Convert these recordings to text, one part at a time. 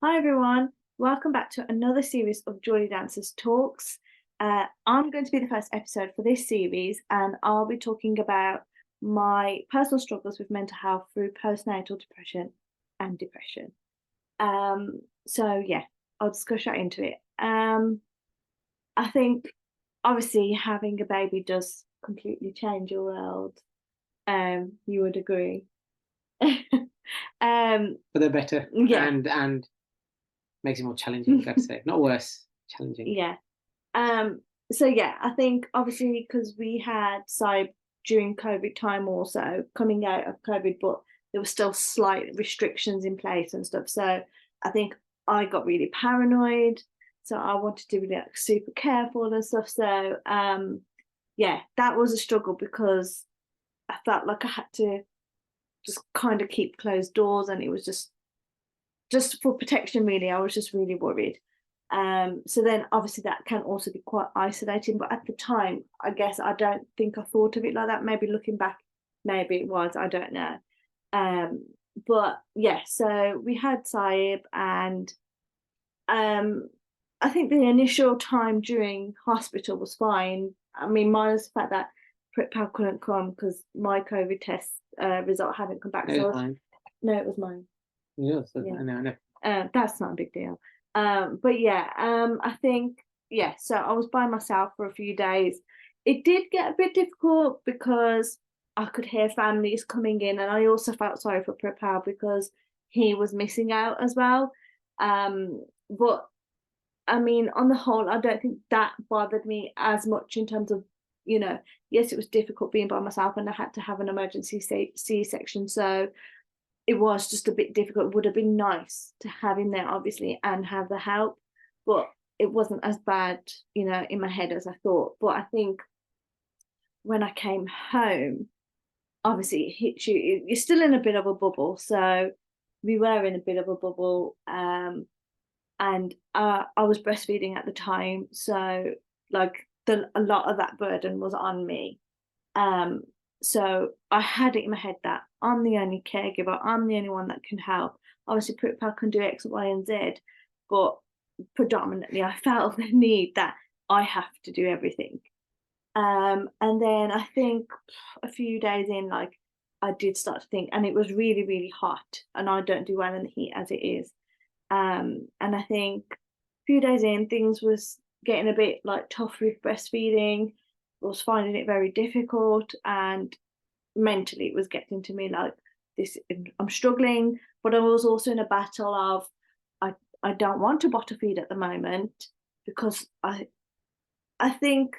Hi everyone, welcome back to another series of Jolly Dancers Talks. I'm going to be the first episode for this series, and I'll be talking about my personal struggles with mental health through postnatal depression and depression. So yeah, I'll just go straight into it. I think obviously having a baby does completely change your world. You would agree. For the better, Yeah, and makes it more challenging, I've got to say. Not worse, challenging. yeah. Um, so yeah, I think obviously because we had during COVID time also coming out of COVID, but there were still slight restrictions in place and stuff. So I think I got really paranoid. So I wanted to be like super careful and stuff. So yeah, that was a struggle because I felt like I had to just kind of keep closed doors, and it was just for protection really. I was just really worried. So then obviously that can also be quite isolating, but at the time I guess I don't think I thought of it like that. Maybe looking back, maybe it was, I don't know. um but yeah, so we had Saib, and um I think the initial time during hospital was fine. I mean, minus the fact that Pritpal couldn't come because my COVID test result hadn't come back. No, So it's fine. no, it was mine. Yes, Yeah. I know, I know. That's not a big deal. But yeah, I think, yeah, so I was by myself for a few days. It did get a bit difficult because I could hear families coming in, and I also felt sorry for Prepar because he was missing out as well. But I mean, on the whole, I don't think that bothered me as much in terms of, yes, it was difficult being by myself and I had to have an emergency C-section. So it was just a bit difficult. It would have been nice to have him there, obviously, and have the help, but it wasn't as bad, in my head as I thought. But I think when I came home, obviously it hits you. You're still in a bit of a bubble, so we were in a bit of a bubble, and I was breastfeeding at the time, so like a lot of that burden was on me. Um, so I had it in my head that I'm the only caregiver, I'm the only one that can help. Obviously, Pritpal can do X, Y, and Z, but predominantly I felt the need that I have to do everything. And then I think a few days in, like, I did start to think, and it was really, really hot, and I don't do well in the heat as it is. And I think a few days in, things was getting a bit like tough with breastfeeding. I was finding it very difficult, and mentally it was getting to me like this. I'm struggling, but I was also in a battle of I I don't want to bottle feed at the moment because I think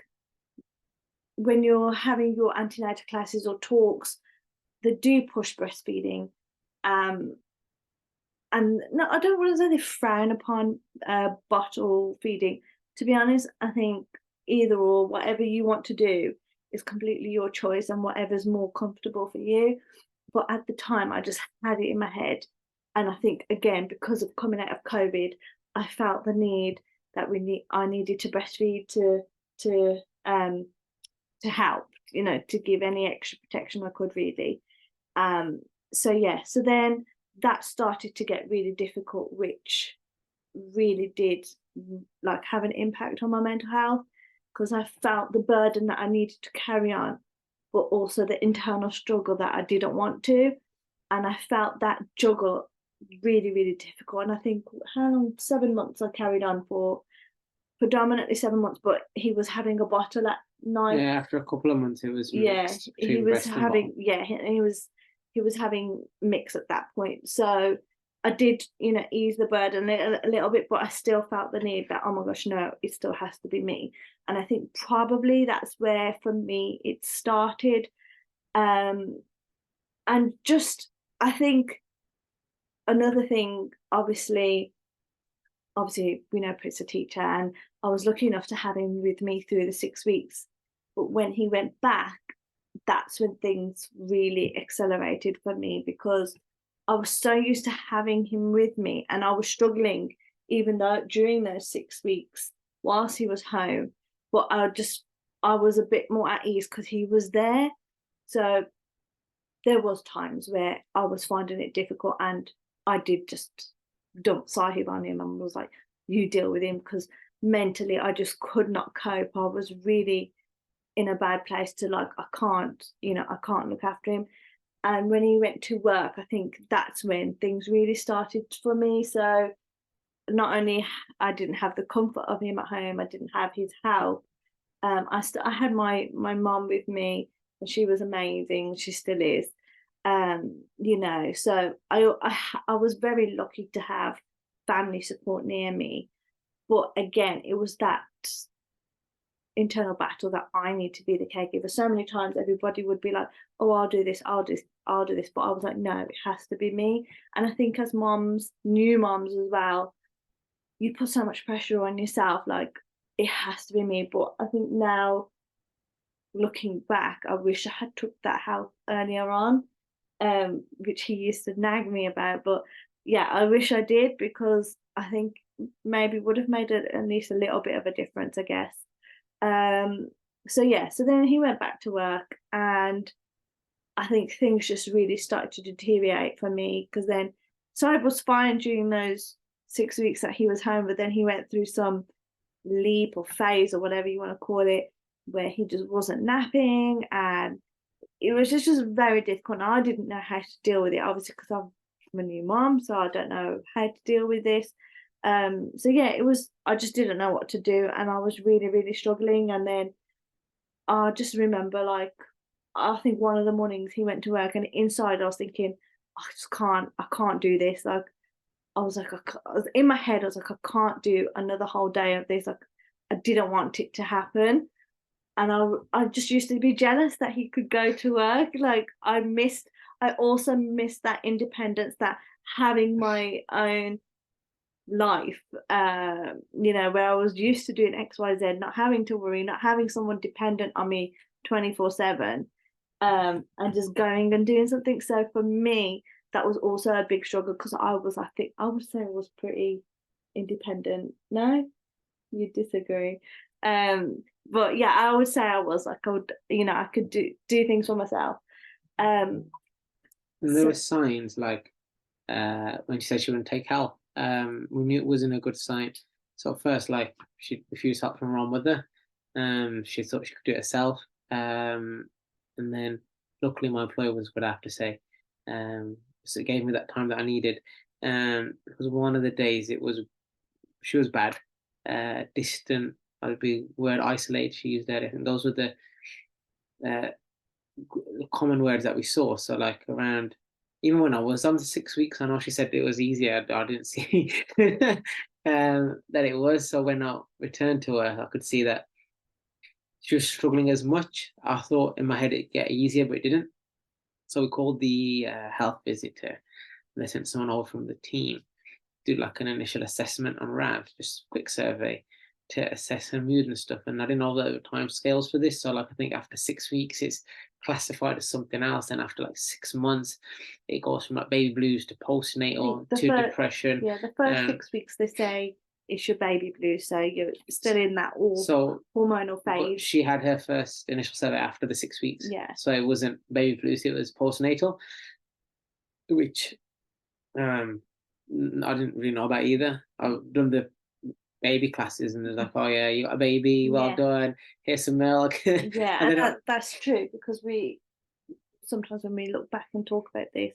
when you're having your antenatal classes or talks, they do push breastfeeding. Um, and no, I don't want to say they frown upon bottle feeding. To be honest, I think either or, whatever you want to do is completely your choice and whatever's more comfortable for you. But at the time, I just had it in my head. And I think, again, because of coming out of COVID, I felt the need that I needed to breastfeed to um, to help, to give any extra protection I could really. So yeah, so then that started to get really difficult, which really did like have an impact on my mental health because I felt the burden that I needed to carry on, but also the internal struggle that I didn't want to. And I felt that juggle really, really difficult. And I think how long, 7 months I carried on for, predominantly 7 months, but he was having a bottle at night. Yeah, after a couple of months, it was Yeah, mixed he between was breast and bottom. having, yeah, he was having mix at that point. So I did, ease the burden a little bit, but I still felt the need that, oh my gosh, no, it still has to be me. And I think probably that's where for me it started. Um, and just I think another thing, obviously we know Prit's a teacher, and I was lucky enough to have him with me through the 6 weeks. But when he went back, that's when things really accelerated for me because I was so used to having him with me, and I was struggling even though during those 6 weeks whilst he was home. But I was a bit more at ease because he was there. So there was times where I was finding it difficult, and I did just dumped Sahib on him and was like, you deal with him, because mentally I just could not cope. I was really in a bad place to like, I can't look after him. And when he went to work, I think that's when things really started for me. So not only I didn't have the comfort of him at home, I didn't have his help. I had my mom with me, and she was amazing. She still is. So I was very lucky to have family support near me. But again, it was that internal battle that I need to be the caregiver. So many times everybody would be like, oh, I'll do this, I'll do this. But I was like, no, it has to be me. And I think as moms, new moms as well, you put so much pressure on yourself, like it has to be me. But I think now, looking back, I wish I had took that help earlier on, which he used to nag me about. But yeah, I wish I did, because I think maybe would have made it at least a little bit of a difference, I guess. Um, so yeah, so then he went back to work, and I think things just really started to deteriorate for me, because then, so I was fine during those 6 weeks that he was home, but then he went through some leap or phase or whatever you want to call it, where he just wasn't napping, and it was just very difficult. And I didn't know how to deal with it, obviously, because I'm a new mom, so I don't know how to deal with this. So yeah, I just didn't know what to do, and I was really, really struggling. And then I just remember, like, I think one of the mornings he went to work, and inside I was thinking, I can't do this. Like, I was in my head, I was like, I can't do another whole day of this. Like, I didn't want it to happen. And I just used to be jealous that he could go to work. Like, I also missed that independence, that having my own life, where I was used to doing XYZ, not having to worry, not having someone dependent on me 24/7, and just going and doing something. So for me, that was also a big struggle, because I think I would say I was pretty independent. No, you disagree. But yeah, I would say I was like, I could do things for myself. Um, And there so were signs like when she said she wouldn't take help. We knew it wasn't a good sign. So at first, like she refused help from her own mother. She thought she could do it herself. And then luckily my employer was good, I have to say. So it gave me that time that I needed. It was one of the days she was bad, distant. I'd be word isolated. She used that. I think those were uh, the common words that we saw. So like around, even when I was on the 6 weeks, I know she said it was easier. I didn't see that it was. So when I returned to her, I could see that she was struggling as much. I thought in my head it'd get easier, but it didn't. So we called the health visitor, and they sent someone over from the team do like an initial assessment on RAV, just a quick survey to assess her mood and stuff. And I didn't know the time scales for this. So like I think after 6 weeks it's classified as something else. And after like 6 months, it goes from like baby blues to postnatal to depression. Yeah, the first 6 weeks they say it's your baby blues, so you're still in that all hormonal phase. She had her first initial survey after the 6 weeks. Yeah. So it wasn't baby blues, it was postnatal, which I didn't really know about either. I've done the baby classes, and they're like, "Oh yeah, you got a baby, well done. Here's some milk." Yeah, and that's true, because we sometimes when we look back and talk about this,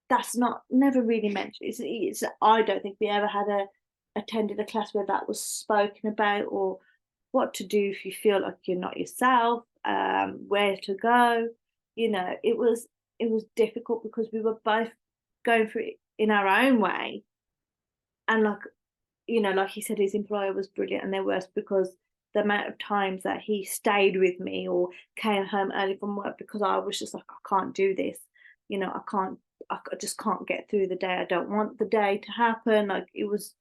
that's not never really mentioned. It's I don't think we ever had attended a class where that was spoken about, or what to do if you feel like you're not yourself, where to go. It was difficult, because we were both going through it in our own way. And like he said, his employer was brilliant, and they're worse, because the amount of times that he stayed with me or came home early from work, because I was just like, I can't do this. I just can't get through the day. I don't want the day to happen. Like, it was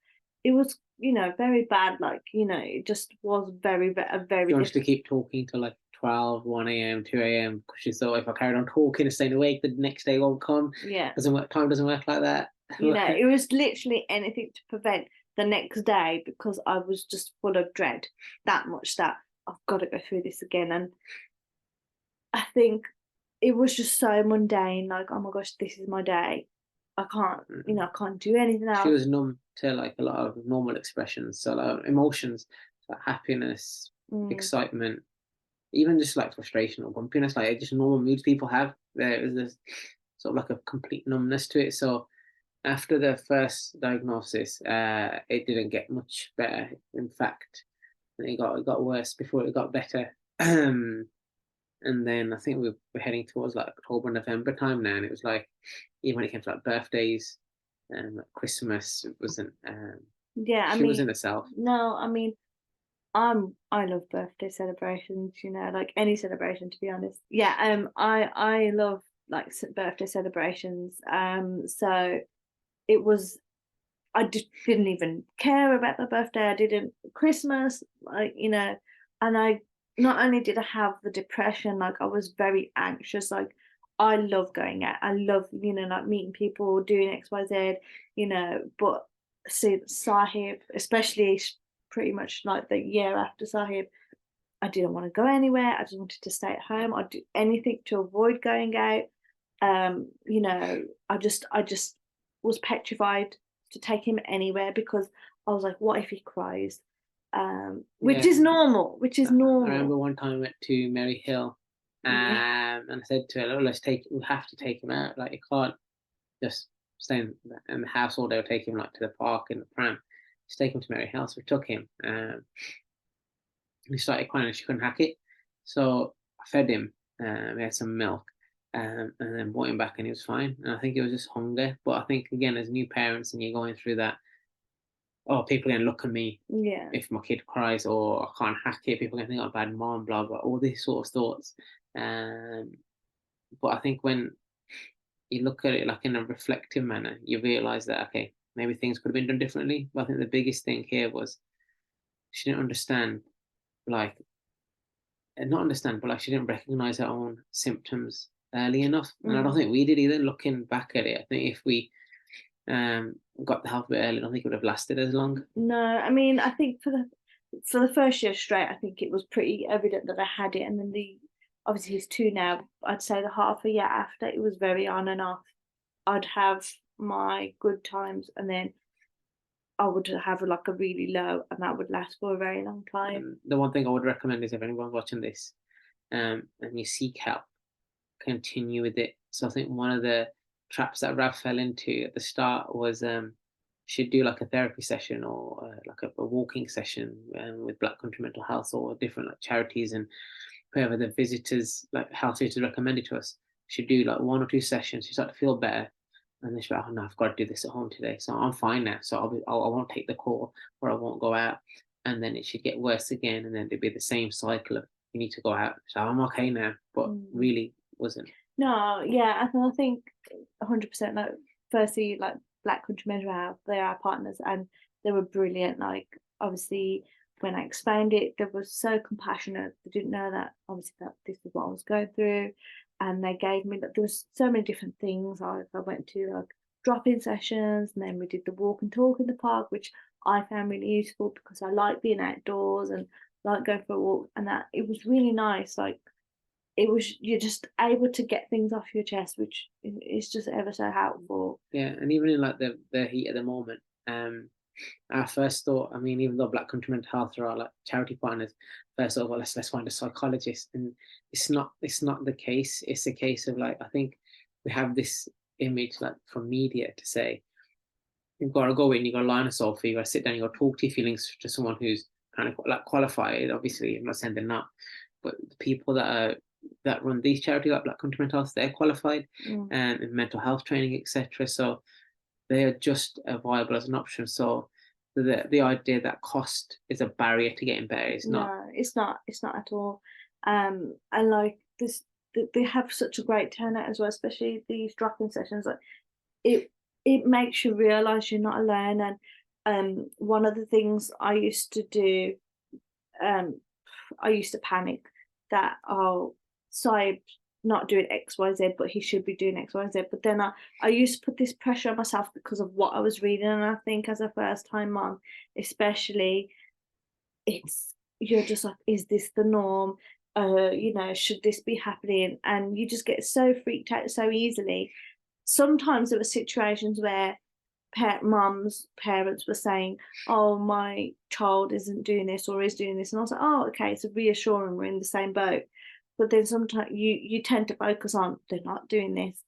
very bad. Like, it just was very, very. She wanted to keep talking till like 12, 1 a.m., 2 a.m. because she thought if I carried on talking and staying awake, the next day won't come. Yeah. Time doesn't work like that. It was literally anything to prevent the next day, because I was just full of dread, that much, that I've got to go through this again. And I think it was just so mundane, like, oh my gosh, this is my day. I can't, Mm. I can't do anything She else. was numb to like a lot of normal expressions, so like emotions, like happiness, Mm. excitement, even just like frustration or grumpiness, like just normal moods people have. There is this sort of like a complete numbness to it. So after the first diagnosis, it didn't get much better. In fact, it got worse before it got better. And then I think we're heading towards like October, November time now, and it was like even when it came to like birthdays and like Christmas, it wasn't. Yeah, I She mean, wasn't herself. no, I mean, I love birthday celebrations, like any celebration, to be honest. Yeah, I love like birthday celebrations. So it was didn't even care about my birthday. I didn't Christmas, like, and I not only did I have the depression, like I was very anxious. Like I love going out. I love, like meeting people, doing XYZ, but see Sahib, especially pretty much like the year after Sahib, I didn't want to go anywhere. I just wanted to stay at home. I'd do anything to avoid going out. I just was petrified to take him anywhere because I was like, what if he cries? Which Yeah, is normal, which is I remember normal. one time I went to Mary Hill, Yeah. and I said to her, "Oh, we have to take him out. Like, you can't just stay in the house all day. Or take him like to the park in the pram. Just take him to Mary Hill." So we took him, and he started crying, and she couldn't hack it. So I fed him. We had some milk, and then brought him back, and he was fine. And I think it was just hunger. But I think again, as new parents, and you're going through that, oh, people are gonna look at me Yeah. if my kid cries, or I can't hack it. People are gonna think I'm a bad mom, blah blah, all these sort of thoughts. Um, but I think when you look at it like in a reflective manner, you realize that okay, maybe things could have been done differently. But I think the biggest thing here was she didn't understand, like, and not understand, but like she didn't recognize her own symptoms early enough. And I don't Mm. think we did either. Looking back at it, I think if we got the help a bit early, I don't think it would have lasted as long. No, I mean, I think for the first year straight, I think it was pretty evident that I had it, and then obviously he's 2 now. I'd say the half a year after, it was very on and off. I'd have my good times, and then I would have like a really low, and that would last for a very long time. And the one thing I would recommend is if anyone's watching this, and you seek help, continue with it. So I think one of the traps that Rav fell into at the start was she'd do like a therapy session, or like a walking session with Black Country Mental Health or different like charities, and whoever the visitors, like health visitors, recommended to us. She'd do like 1 or 2 sessions. She started to feel better, and then she'd be like, "Oh no, I've got to do this at home today, so I'm fine now. So I won't take the call, or I won't go out." And then it should get worse again, and then it'd be the same cycle of you need to go out. So I'm okay now, but Mm. really wasn't. No, yeah, I think 100%. Like, firstly, like Black Country Mental Health, they are our partners, and they were brilliant. Like, obviously, when I explained it, they were so compassionate. They didn't know that obviously that this was what I was going through, and they gave me like there was so many different things. Like I went to like drop-in sessions, and then we did the walk and talk in the park, which I found really useful because I like being outdoors and like going for a walk, and that it was really nice. Like you're just able to get things off your chest, which is just ever so helpful. Yeah, and even in like the heat at the moment, our first thought, I mean, even though Black Country Mental Health are our like charity partners, first thought, well, let's find a psychologist, and it's not the case. It's a case of like I think we have this image like from media to say you've got to go in, you've got to line yourself, you've got to sit down, you've got to talk to your feelings to someone who's kind of like qualified. Obviously, I'm not saying they're not, but the people that run these charities like Black Country Mental Health, they're qualified Mm. and in mental health training, etc. So they are just viable as an option. So the idea that cost is a barrier to getting better is not. No, it's not. It's not at all. And like this, they have such a great turnout as well, especially these drop-in sessions. Like it, it makes you realize you're not alone. And one of the things I used to do, um, I used to panic that, oh, Saib not doing XYZ, but he should be doing XYZ. But then I used to put this pressure on myself because of what I was reading, and I think as a first time mom, especially, it's you're just like, is this the norm? Should this be happening? And you just get so freaked out so easily. sometimes there were situations where mom's parents were saying, "Oh, my child isn't doing this or is doing this," and I was like, "Oh, okay." So reassuring, we're in the same boat. But then sometimes you tend to focus on they're not doing this,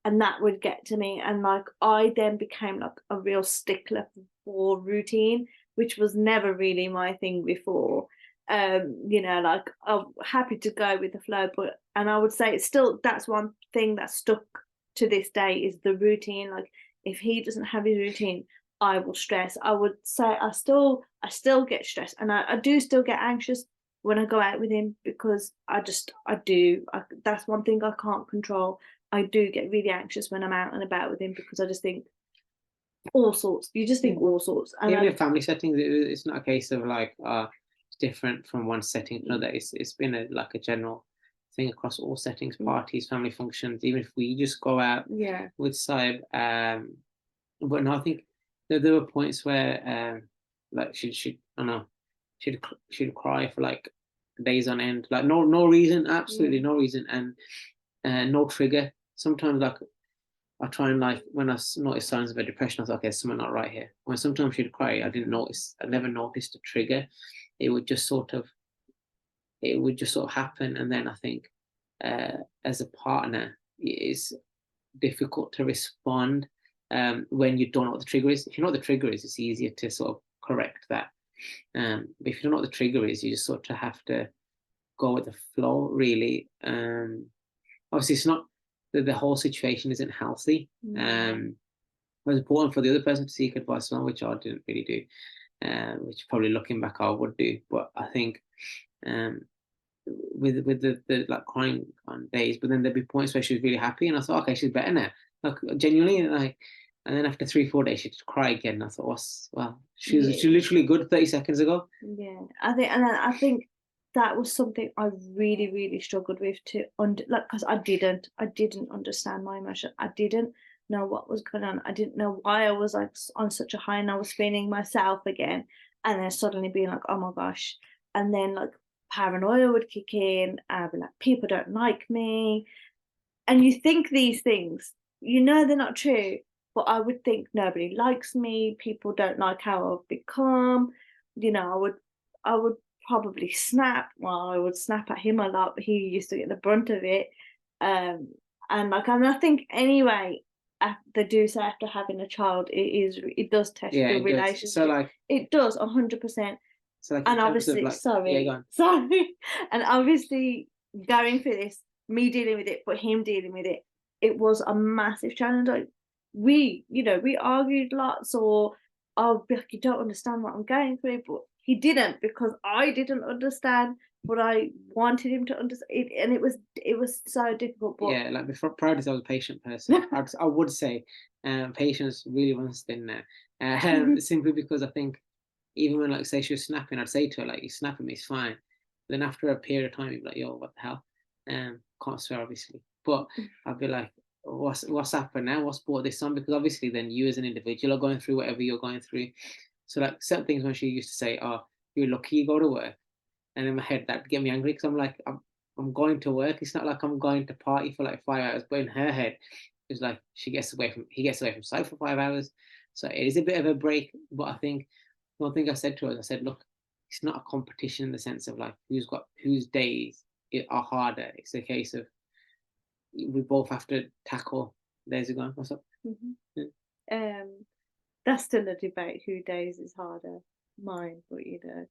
and that would get to me. And like I then became like a real stickler for routine, which was never really my thing before. Like I'm happy to go with the flow, but and I would say it's still that's one thing that stuck to this day is the routine. Like if he doesn't have his routine, I will stress. I would say I still get stressed, and I do still get anxious when I go out with him because I do. That's one thing I can't control. I do get really anxious when I'm out and about with him because I just think all sorts. You just Yeah. think all sorts, and Even in family settings, it's not a case of like it's different from one setting to another. It's been like a general thing across all settings, parties, family functions. Even if we just go out yeah, with Saib, but no, I think there were points where like she I don't know she'd cry for like days on end, like no reason, absolutely mm, no reason, and no trigger. Sometimes like I try and like when notice signs of a depression, I thought, okay, something not right here. When sometimes she'd cry, I never noticed a trigger. It would just sort of, it would just sort of happen, and then I think, as a partner, it's difficult to respond when you don't know what the trigger is. If you know what the trigger is, it's easier to sort of correct that. But if you don't know what the trigger is, you just sort of have to go with the flow, really. Obviously, it's not the whole situation isn't healthy. mm, It was important for the other person to seek advice on, which I didn't really do, which probably looking back I would do. But I think um, with the like crying on days, but then there'd be points where she was really happy, and I thought, okay, she's better now. Like genuinely, like, and then after 3 4 days, she'd cry again. And I thought, what's well, she yeah. was literally good 30 seconds ago. Yeah, I think that was something I really, really struggled with to like because I didn't understand my emotion. I didn't know what was going on. I didn't know why I was like on such a high and I was feeling myself again, and then suddenly being like, oh my gosh, and then like paranoia would kick in. I'd be like, people don't like me, and you think these things, they're not true, but I would think nobody likes me, people don't like how I've become. I would probably snap. Well, I would snap at him a lot, but he used to get the brunt of it. Um, and I think anyway, they do say after having a child, it does test Yeah, your it does. So relationship. like, It does 100%. in And terms of obviously, like, yeah, go sorry, on. sorry, and obviously going through this, me dealing with it, but him dealing with it, it was a massive challenge. Like we argued lots, or I'll be like, you don't understand what I'm going through, but he didn't because I didn't understand what I wanted him to understand, and it was so difficult. But Yeah, like before, prior to this, I was a patient person. I would say, patience really runs thin now. Simply because I think even when like say she was snapping, I'd say to her like, "You snapping me, it's fine." Then after a period of time, you'd be like, "Yo, what the hell?" Can't swear obviously, but I'd be like, "What's happened now? What's brought this on?" Because obviously, then you as an individual are going through whatever you're going through. So like certain things when she used to say, "Oh, you're lucky you go to work," and in my head that get me angry because I'm like, I'm going to work. It's not like I'm going to party for like 5 hours. But in her head, it's like he gets away from sight for 5 hours. So it is a bit of a break. But I think one thing I said to her, I said, look, it's not a competition in the sense of like whose days are harder. It's a case of we both have to tackle. There's a going. What's up? Mhm. Yeah. um that's still a debate who days is harder, mine, but yeah,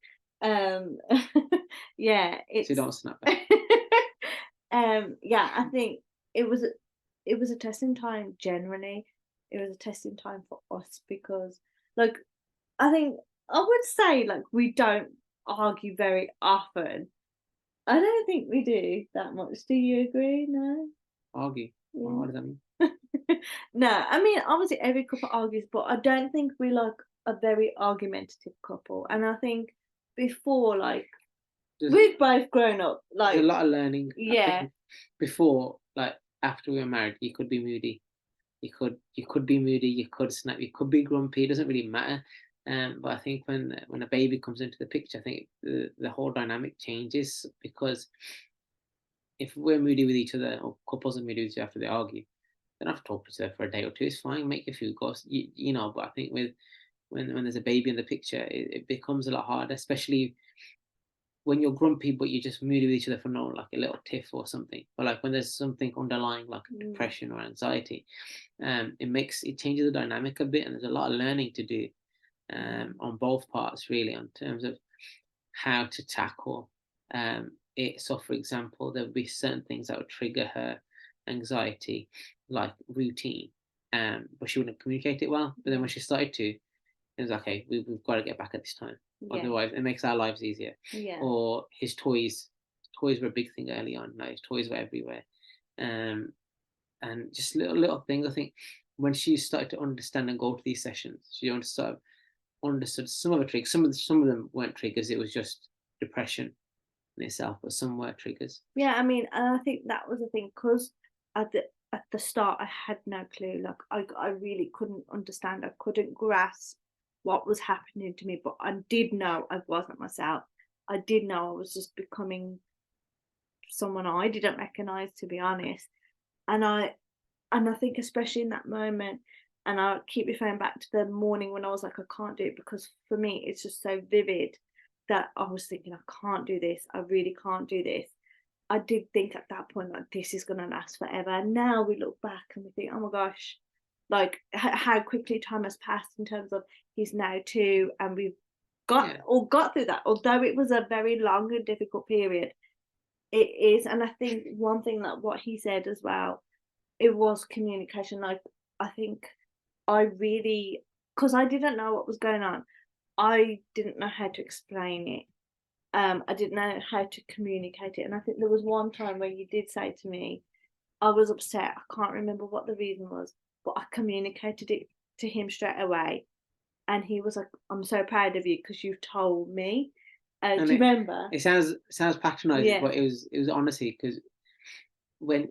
So you it's don't snap back. yeah, I think it was a testing time generally. It was a testing time for us because like I think I would say like we don't argue very often. I don't think we do that much. Do you agree? No? Argue. Well, Yeah. what does that mean? No, I mean, obviously every couple argues, but I don't think we like a very argumentative couple. And I think before, like, There's, we've both grown up, there's a like, lot of learning. I yeah, think before, like after we were married, you could be moody. You could be moody, you could snap, you could be grumpy. It doesn't really matter. But I think when a baby comes into the picture, I think the whole dynamic changes because if we're moody with each other, or couples are moody with each other after they argue, don't have to talk to her for a day or two. It's fine. Make your food go. You know. But I think with when there's a baby in the picture, it becomes a lot harder, especially when you're grumpy, but you just moody with each other for no like a little tiff or something. But like when there's something underlying like Mm. depression or anxiety, it changes the dynamic a bit, and there's a lot of learning to do on both parts really, in terms of how to tackle it. So, for example, there would be certain things that would trigger her anxiety, like routine, but she wouldn't communicate it well. But then when she started to, it was okay. We've got to get back at this time, Yeah, otherwise it makes our lives easier. yeah, Or his toys. Toys were a big thing early on. Like his toys were everywhere, um, and just little things. I think when she started to understand and go to these sessions, she understood some of the triggers. Some of them weren't triggers. It was just depression in itself, but some were triggers. yeah. I mean, and I think that was the thing because at the start I had no clue. Like I really couldn't understand. I couldn't grasp what was happening to me, but I did know I wasn't myself. I did know I was just becoming someone I didn't recognize, to be honest. And I think especially in that moment, and I keep referring back to the morning when I was like, I can't do it because for me it's just so vivid that I was thinking, I can't do this. I really can't do this. I did think at that point like this is gonna last forever. And now we look back and we think, oh my gosh, like how quickly time has passed in terms of he's now 2 and we've Yeah, got through that. Although it was a very long and difficult period, it is. And I think one thing that what he said as well, it was communication. Like I think I really, because I didn't know what was going on. I didn't know how to explain it. I didn't know how to communicate it. And I think there was one time where you did say to me, I was upset. I can't remember what the reason was, but I communicated it to him straight away. And he was like, I'm so proud of you because you've told me. and Do you remember? it sounds patronizing, Yeah. but it was honesty, because when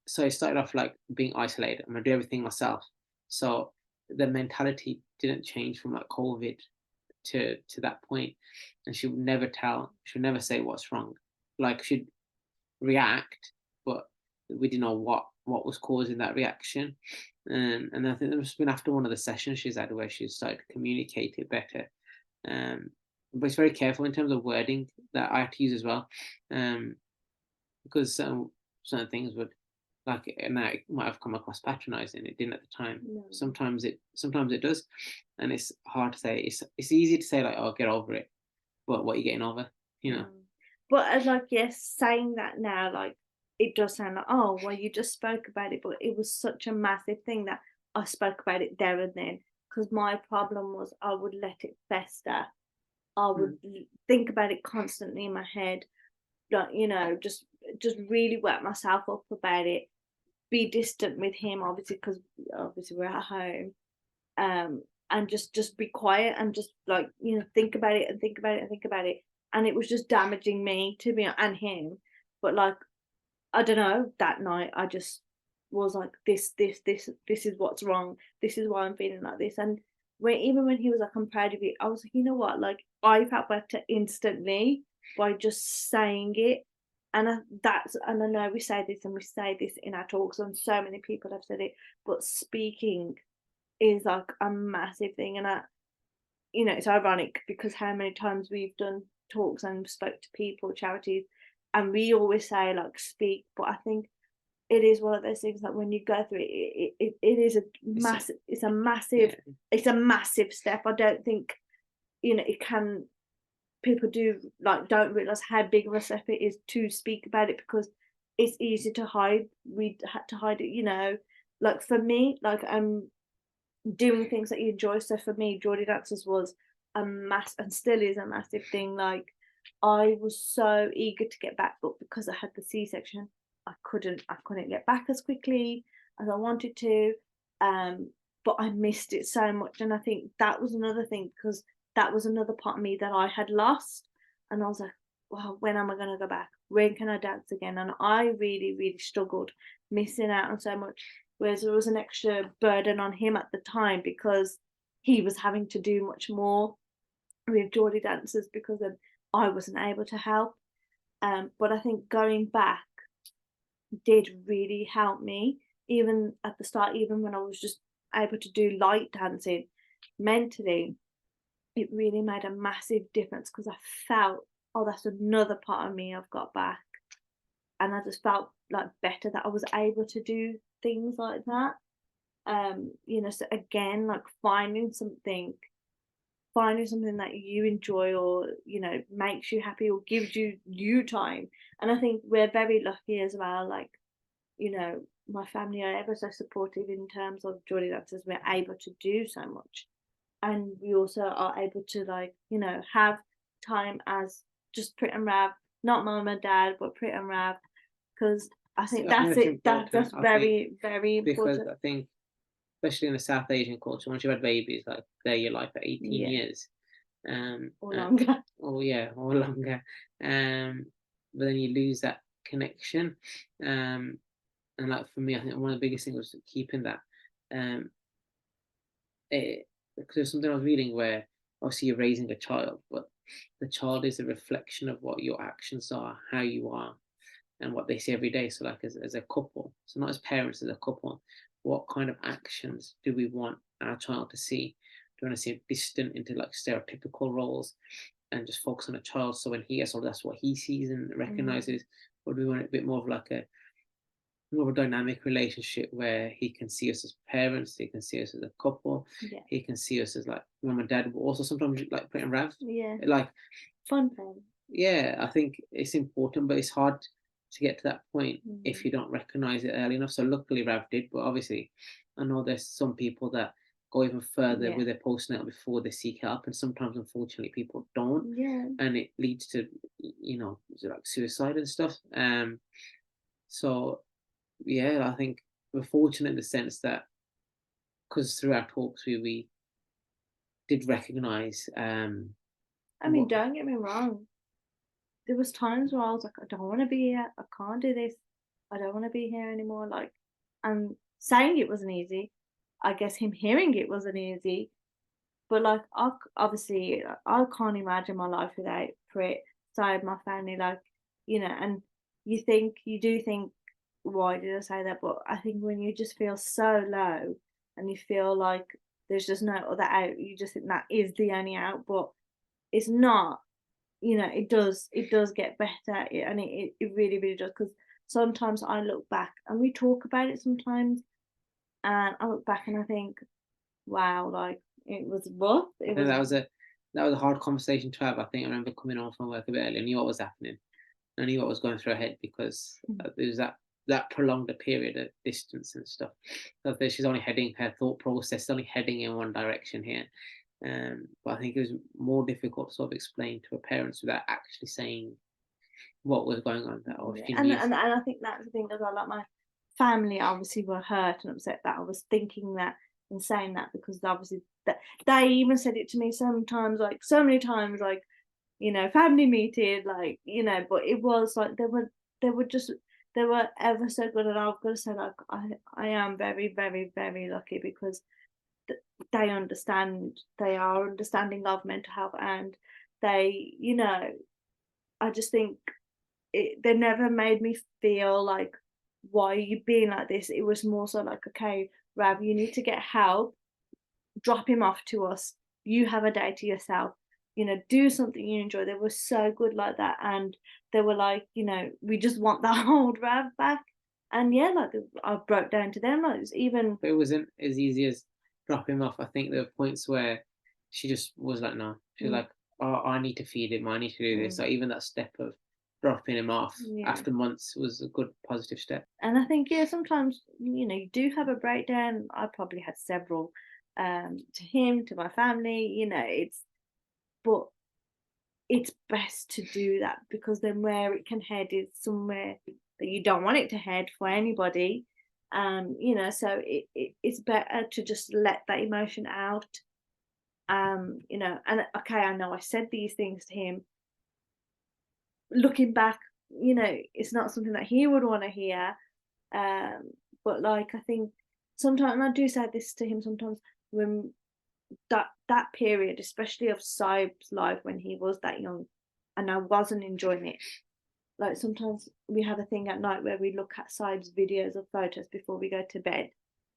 so it started off like being isolated. I'm gonna do everything myself. So the mentality didn't change from like COVID to that point, and she would never tell. She would never say what's wrong. Like she'd react, but we didn't know what was causing that reaction. And I think it must have been after one of the sessions she's had where she started to communicate it better. Um, but it's very careful in terms of wording that I have to use as well, because certain things would like, and now it might have come across patronizing. It didn't at the time. No. Sometimes it does, and it's hard to say. It's easy to say like, oh, get over it, but what are you getting over? You know. No. But like, yes, saying that now, like, it does sound like, oh, well, you just spoke about it, but it was such a massive thing that I spoke about it there and then. Because my problem was I would let it fester. I would Mm. think about it constantly in my head, like, just really work myself up about it. Be distant with him, obviously, because obviously we're at home. And just be quiet and just like think about it and think about it and think about it, and it was just damaging me to me and him. But like I don't know, that night I just was like, this is what's wrong, this is why I'm feeling like this. And even when he was like, I'm proud of you, I was like, you know what, like I felt better instantly by just saying it. And I know we say this and we say this in our talks and so many people have said it, but speaking is like a massive thing. And it's ironic because how many times we've done talks and spoke to people, charities, and we always say like speak, but I think it is one of those things that when you go through it, it is a It's massive, yeah, it's a massive step. I don't think it can, people do like don't realize how big of a step it is to speak about it because it's easy to hide. We had to hide it, like for me, like doing things that you enjoy. So for me, Geordie dances was a mass and still is a massive thing. Like I was so eager to get back, but because I had the C-section, I couldn't get back as quickly as I wanted to. Um, but I missed it so much. And I think that was another thing because that was another part of me that I had lost. And I was like, well, when am I gonna go back? When can I dance again? And I really, really struggled missing out on so much. Whereas there was an extra burden on him at the time because he was having to do much more with Geordie dancers because I wasn't able to help. But I think going back did really help me even at the start, even when I was just able to do light dancing mentally, it really made a massive difference because I felt, oh, that's another part of me I've got back. And I just felt like better that I was able to do things like that. So again, like finding something that you enjoy, or makes you happy or gives you time. And I think we're very lucky as well, like, my family are ever so supportive in terms of joining dancers. We're able to do so much, and we also are able to, like, have time as just Prit and Rav, not mom and dad, but Prit and Rav, because I think I think that's that's it. important. That's I think very, very because important. I think, especially in the South Asian culture, once you've had babies, like they're your life for 18 Yeah, years. Um, or uh, longer. or yeah, or longer. Um, but then you lose that connection. Um, and like for me, I think one of the biggest things was keeping that. Um, because there's something I was reading where obviously you're raising a child, but the child is a reflection of what your actions are, how you are, and what they see every day. So, like as a couple, so not as parents, as a couple, what kind of actions do we want our child to see? Do we want to see it distant into like stereotypical roles and just focus on a child? So when he gets older, that's what he sees and Mm, recognizes. Or do we want it a bit more of like a more of a dynamic relationship where he can see us as parents, he can see us as a couple, yeah, he can see us as like mum and dad, but also sometimes like putting Rav. yeah, Like, fun thing. yeah, I think it's important, but it's hard to get to that point if Mm, you don't recognize it early enough. So luckily Rav did, but obviously I know there's some people that go even further yeah, with their postnatal before they seek help, and sometimes unfortunately people don't, yeah. and it leads to like suicide and stuff. So yeah, I think we're fortunate in the sense that because through our talks we did recognize I mean, what. don't get me wrong. There was times where I was like, I don't want to be here. I can't do this. I don't want to be here anymore. Like, and saying it wasn't easy. I guess him hearing it wasn't easy. But like, obviously, I can't imagine my life without Prit, side my family. Like, and you do think, why did I say that? But I think when you just feel so low and you feel like there's just no other out, you just think that is the only out. But it's not. It does get better, and it really, really does. Because sometimes I look back and we talk about it sometimes, and I look back and I think, wow, like it was rough. I It think was. that was a hard conversation to have. I think I remember coming home from work a bit early. I knew what was happening. I knew what was going through her head because there was that prolonged a period of distance and stuff. So that she's only heading her thought process, only heading in one direction here. But I think it was more difficult to sort of explain to her parents without actually saying what was going on. That or Yeah, she and knew. I think that's the thing as well. Like my family obviously were hurt and upset that I was thinking that and saying that, because obviously that they even said it to me sometimes, like so many times, like family meeting, like but it was like they were ever so good, and I've got to say, like I am very, very, very lucky because they understand, they are understanding of mental health, and they, I just think they never made me feel like, why are you being like this? It was more so like, okay, Rav, you need to get help, drop him off to us, you have a day to yourself, do something you enjoy. They were so good like that, and they were like, we just want that old Rav back. And yeah, like I broke down to them, like it was even. But it wasn't as easy as dropping him off. I think there were points where she just was like, no. She was Mm, like, oh, I need to feed him. I need to do this. mm, Like even that step of dropping him off yeah. after months was a good positive step. And I think, yeah, sometimes, you do have a breakdown. I probably had several, to him, to my family, but it's best to do that, because then where it can head is somewhere that you don't want it to head for anybody. So it's better to just let that emotion out. And okay, I know I said these things to him. Looking back, it's not something that he would want to hear. Um, but like I think sometimes, and I do say this to him sometimes, when that period, especially of Saib's life when he was that young, and I wasn't enjoying it. like sometimes we have a thing at night where we look at sides videos of photos before we go to bed,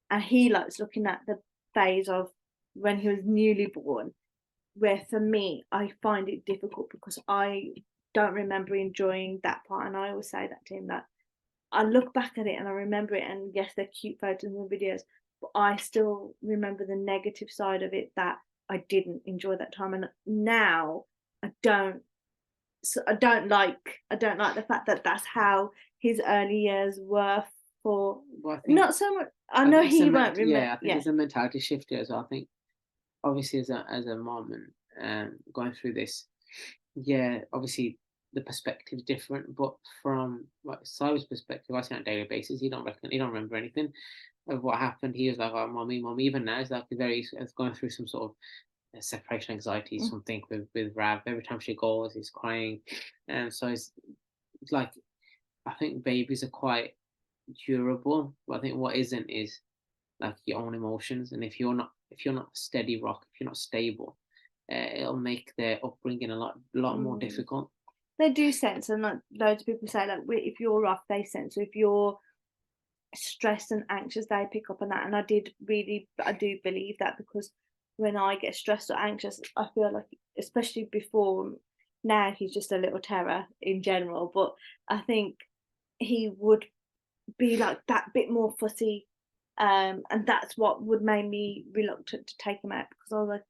and he likes looking at the phase of when he was newly born, where for me I find it difficult because I don't remember enjoying that part, and I always say that to him, that I look back at it and I remember it, and yes, they're cute photos and videos, but I still remember the negative side of it, that I didn't enjoy that time. And now I don't, so I don't like the fact that that's how his early years were for, Well, I think not so much, I I know think it's a he won't remember, I think yeah. there's a mentality shift here as well. I think obviously as a mom and going through this, yeah, obviously the perspective's different, but from like Simon's perspective, I see on a daily basis, he don't remember anything of what happened. He was like, "Oh, mommy, mom." Even now, he's like he's going through some sort of separation anxiety, Mm, something with Rav. Every time she goes, he's crying, and so it's like I think babies are quite durable, but I think what isn't is like your own emotions. And if you're not a steady rock, if you're not stable, it'll make their upbringing a lot more mm. difficult. They do sense, and like loads of people say, like if you're off, they sense. So if you're stressed and anxious, they pick up on that. And I do believe that, because when I get stressed or anxious, I feel like, especially before, now he's just a little terror in general, but I think he would be like that bit more fussy. And that's what would make me reluctant to take him out, because I was like,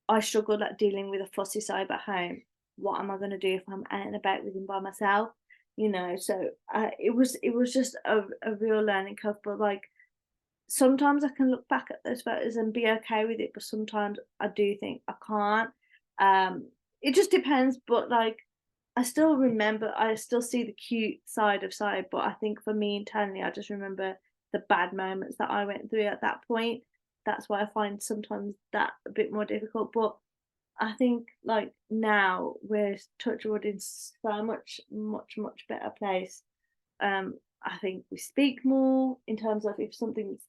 I struggled at dealing with a fussy side at home. What am I going to do if I'm out and about with him by myself? So it was just a real learning curve. But like sometimes I can look back at those photos and be okay with it, but sometimes I do think I can't. It just depends. But like I still remember, I still see the cute side, but I think for me internally, I just remember the bad moments that I went through at that point. That's why I find sometimes that a bit more difficult. But I think like now we're touch wood in so much better place. I think we speak more in terms of if something's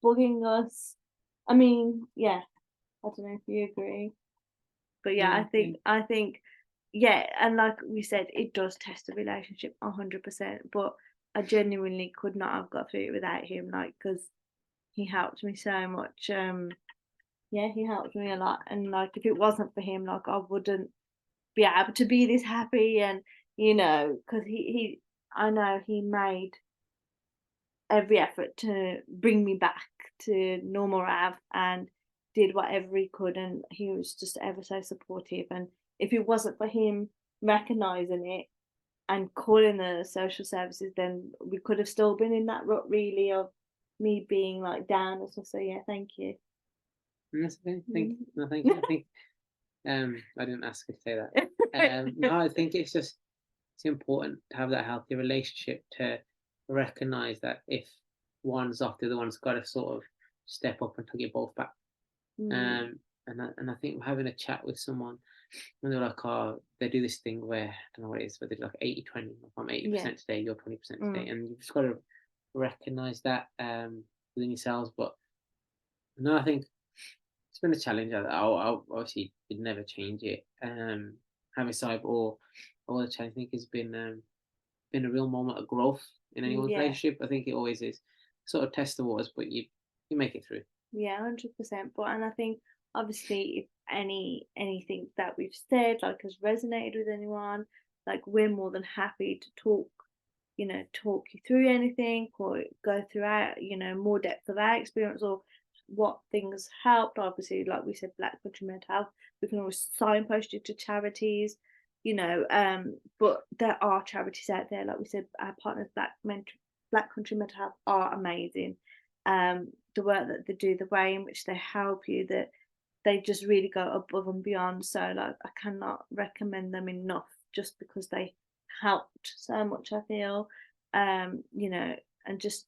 bugging us. I mean, yeah, I don't know if you agree. But yeah, Yeah, I think yeah, and like we said, it does test a relationship 100%. But I genuinely could not have got through it without him, like because he helped me so much. Yeah, he helped me a lot, and like if it wasn't for him, like I wouldn't be able to be this happy. And because he I know he made every effort to bring me back to normal Rav, and did whatever he could, and he was just ever so supportive. And if it wasn't for him recognizing it and calling the social services, then we could have still been in that rut, really, of me being like down and stuff. So yeah, thank you. that's okay. Mm. Thank you. I think I didn't ask you to say that. No, I think it's important to have that healthy relationship, to recognize that if one's off, the other one's got to sort of step up and take it both back. Mm, And I think having a chat with someone when they're like, oh, they do this thing where I don't know what it is, but they do like 80-20. If I'm yeah. 80% today, you're 20% Mm, today, and you've just got to recognize that within yourselves. But no, I think it's been a challenge. I'll obviously would never change it. Having side or the challenge, I think has been a real moment of growth in anyone's yeah. relationship. I think it always is. Sort of test the waters, but you make it through. Yeah, 100%. But and I think obviously if anything that we've said like has resonated with anyone, like we're more than happy to talk, talk you through anything, or go through our, more depth of our experience, or what things helped. Obviously, like we said, Black Country Mental Health, we can always signpost you to charities, but there are charities out there, like we said, our partners, Black Country Mental Health, are amazing. The work that they do, the way in which they help you, that they just really go above and beyond. So like I cannot recommend them enough, just because they helped so much, I feel. And just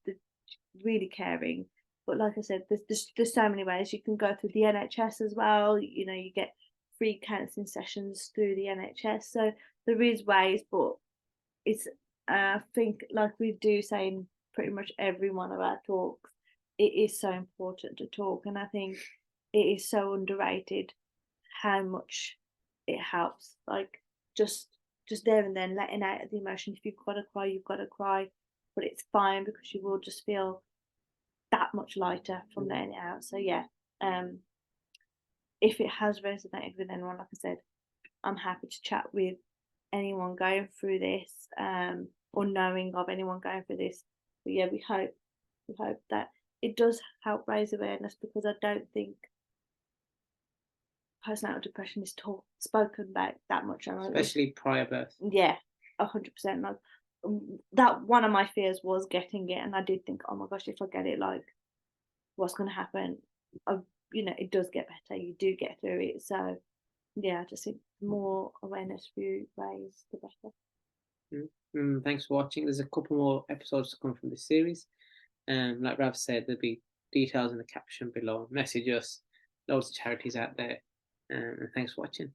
really caring. But like I said, there's so many ways you can go through the NHS as well. You get free counselling sessions through the NHS. So there is ways, but it's I think, like we do say in pretty much every one of our talks, it is so important to talk, and I think it is so underrated how much it helps. Like just just there and then letting out the emotion. If you've got to cry, you've got to cry, but it's fine because you will just feel that much lighter from letting it out. So yeah, um, if it has resonated with anyone, like I said, I'm happy to chat with anyone going through this, or knowing of anyone going through this. But yeah, we hope that it does help raise awareness, because I don't think postnatal depression is spoken about that much. especially prior birth. Yeah, 100%. Like, that one of my fears was getting it, and I did think, oh my gosh, if I get it, like, what's going to happen? I, it does get better. You do get through it. So yeah, I just think the more awareness we raise, the better. Thanks for watching. There's a couple more episodes to come from this series. Like Rav said, there'll be details in the caption below. Message us. Loads of charities out there. And thanks for watching.